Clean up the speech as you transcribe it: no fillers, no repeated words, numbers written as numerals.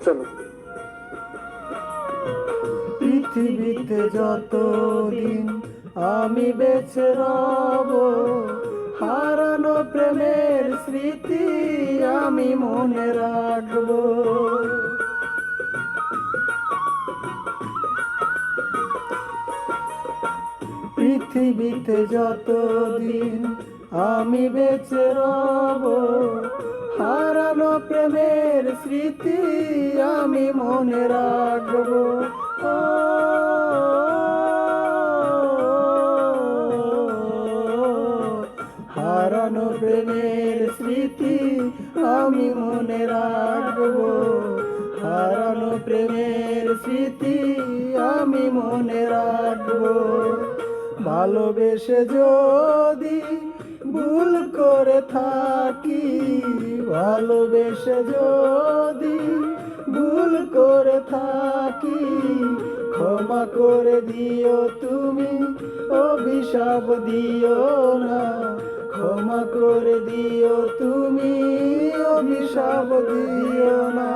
চলো। পৃথিবীতে যতদিন আমি বেঁচে রব, হারানো প্রেমের স্মৃতি আমি মনে রাখবো। পৃথিবীতে যতদিন আমি বেঁচে রব, হারানো প্রেমের স্মৃতি আমি মনে রাখবো। ও হারানো প্রেমের স্মৃতি আমি মনে রাখবো। হারানো প্রেমের স্মৃতি আমি মনে রাখবো। ভালোবেসে যদি ভুল করে থাকি, ভালোবেসে যদি ভুল করে থাকি, ক্ষমা করে দিও তুমি, অভিশাপ দিও না। ক্ষমা করে দিও তুমি, অভিশাপ দিও না।